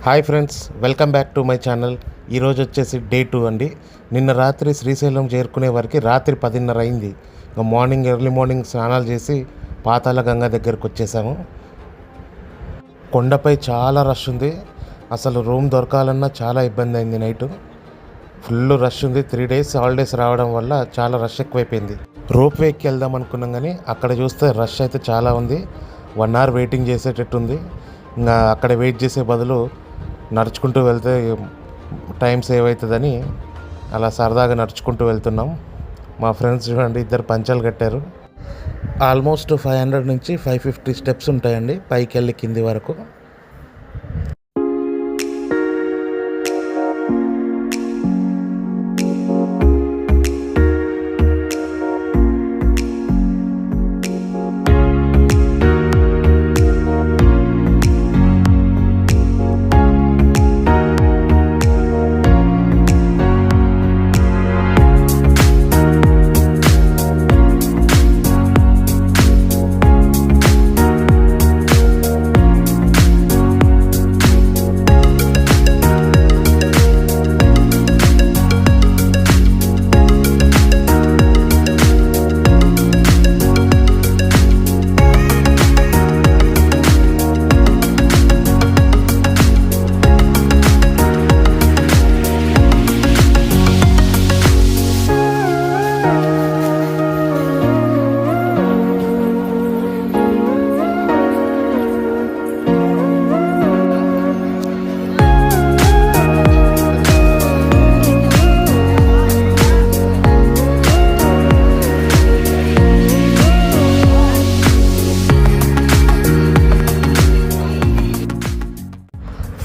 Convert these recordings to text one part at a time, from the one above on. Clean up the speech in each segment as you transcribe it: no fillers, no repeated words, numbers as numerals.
Hi friends, welcome back to my channel. ఈరోజు వచ్చేసి day 2 అండి. నిన్న రాత్రి శ్రీశైలం చేరుకునే వరకు రాత్రి 10:30 అయింది. ఇంకా ఎర్లీ మార్నింగ్ స్నానాలు చేసి పాతాళ గంగ దగ్గరకు వచ్చేసాము. కొండపై చాలా రష్ ఉంది. అసలు రూమ్ దొరకాలన్నా చాలా ఇబ్బంది అయింది. నైట్ ఫుల్ రష్ ఉంది. 3 days హాలిడేస్ రావడం వల్ల చాలా రష్ ఎక్కువైపోయింది. రోప్ వేకి వెళ్దాం అనుకున్నాం, కానీ అక్కడ చూస్తే రష్ అయితే చాలా ఉంది. 1 hour వెయిటింగ్ చేసేటట్టు ఉంది. ఇంకా అక్కడ వెయిట్ చేసే బదులు నడుచుకుంటూ వెళ్తే టైం సేవ్ అవుతుందని అలా సరదాగా నడుచుకుంటూ వెళ్తున్నాం. మా ఫ్రెండ్స్ చూడండి, 2 పంచాలు కట్టారు. ఆల్మోస్ట్ 500 నుంచి 550 స్టెప్స్ ఉంటాయండి పైకి వెళ్ళి కింది వరకు.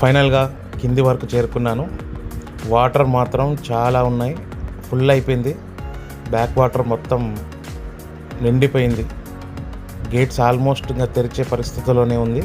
ఫైనల్గా కింది వరకు చేరుకున్నాను. వాటర్ మాత్రం చాలా ఉన్నాయి. ఫుల్ అయిపోయింది. బ్యాక్ వాటర్ మొత్తం నిండిపోయింది. గేట్స్ ఆల్మోస్ట్ ఇంకా తెరిచే పరిస్థితిలోనే ఉంది.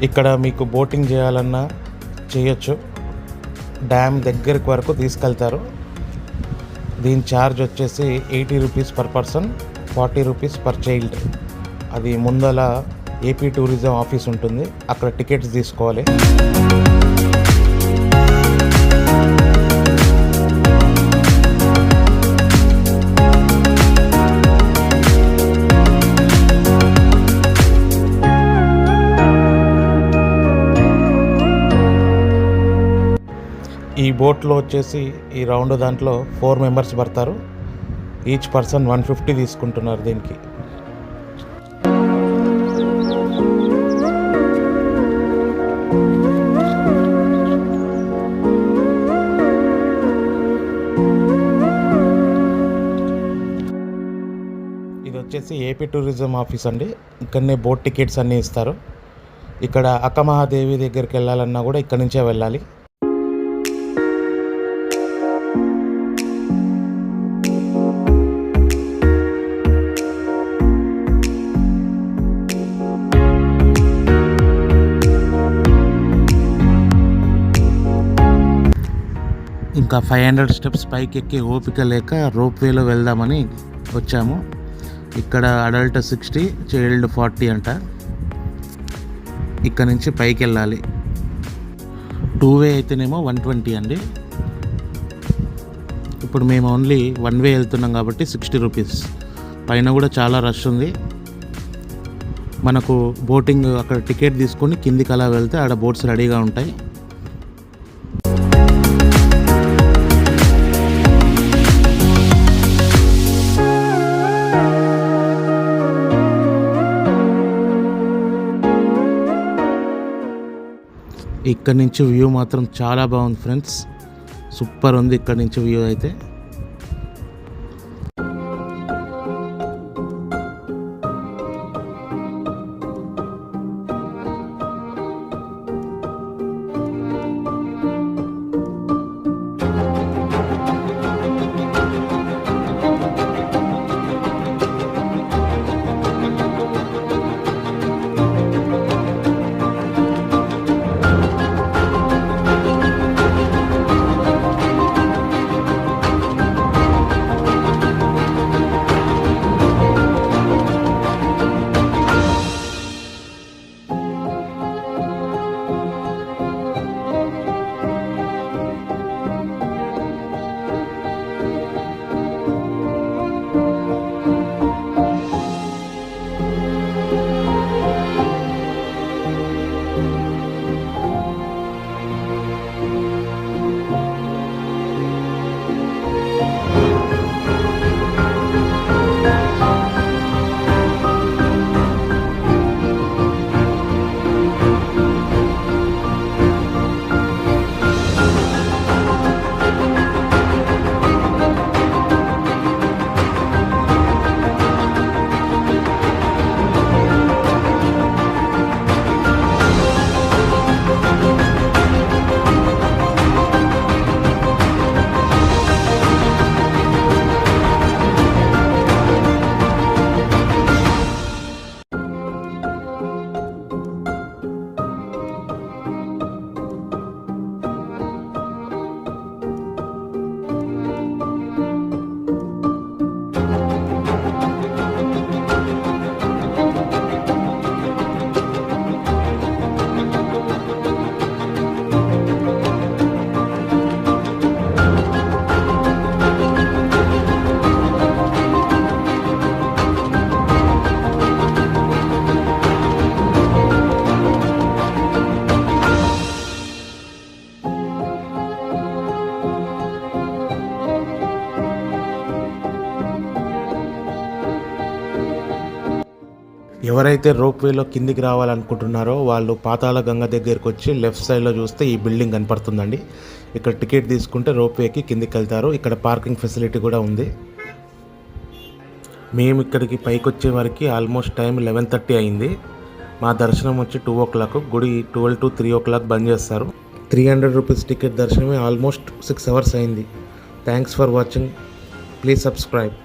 ఇక్కడ మీకు బోటింగ్ చేయాలన్నా చేయొచ్చు. డ్యామ్ దగ్గరికి వరకు తీసుకెళ్తారు. దీని ఛార్జ్ వచ్చేసి 80 rupees per person, 40 rupees per child. అది ముందల ఏపీ టూరిజం ఆఫీస్ ఉంటుంది, అక్కడ టికెట్స్ తీసుకోవాలి. ఈ బోట్లో వచ్చేసి ఈ రౌండ్ దాంట్లో 4 మెంబర్స్ పడతారు. ఈచ్ పర్సన్ 150 తీసుకుంటున్నారు దీనికి. ఇది వచ్చేసి ఏపీ టూరిజం ఆఫీస్ అండి. ఇక్కడనే బోట్ టికెట్స్ అన్నీ ఇస్తారు. ఇక్కడ అక్కమహాదేవి దగ్గరికి వెళ్ళాలన్నా కూడా ఇక్కడ నుంచే వెళ్ళాలి. ఇంకా 500 స్టెప్స్ పైకి ఎక్కి ఓపిక లేక రోప్వేలో వెళ్దామని వచ్చాము. ఇక్కడ అడల్ట్ 60, చైల్డ్ 40 అంట. ఇక్కడ నుంచి పైకి వెళ్ళాలి. 2 వే అయితేనేమో 120 అండి. ఇప్పుడు మేము ఓన్లీ వన్ వే వెళ్తున్నాం కాబట్టి 60 రూపీస్. పైన కూడా చాలా రష్ ఉంది. మనకు బోటింగ్ అక్కడ టికెట్ తీసుకొని కిందికి అలా వెళ్తే ఆడ బోట్స్ రెడీగా ఉంటాయి. ఇక్కడ నుంచి వ్యూ మాత్రం చాలా బాగుంది ఫ్రెండ్స్, సూపర్ ఉంది ఇక్కడ నుంచి వ్యూ అయితే. ఎవరైతే రోప్వేలో కిందికి రావాలనుకుంటున్నారో వాళ్ళు పాతాళ గంగ దగ్గరికి వచ్చి లెఫ్ట్ సైడ్లో చూస్తే ఈ బిల్డింగ్ కనపడుతుందండి. ఇక్కడ టికెట్ తీసుకుంటే రోప్వేకి కిందికి వెళ్తారు. ఇక్కడ పార్కింగ్ ఫెసిలిటీ కూడా ఉంది. మేము ఇక్కడికి పైకి వచ్చే వరకు ఆల్మోస్ట్ టైం 11:30 అయింది. మా దర్శనం వచ్చి 2 o'clock, గుడి 12 to 3 o'clock బంద్ చేస్తారు. 300 రూపీస్ టికెట్ దర్శనమే ఆల్మోస్ట్ 6 hours అయింది. Thanks for watching. Please subscribe.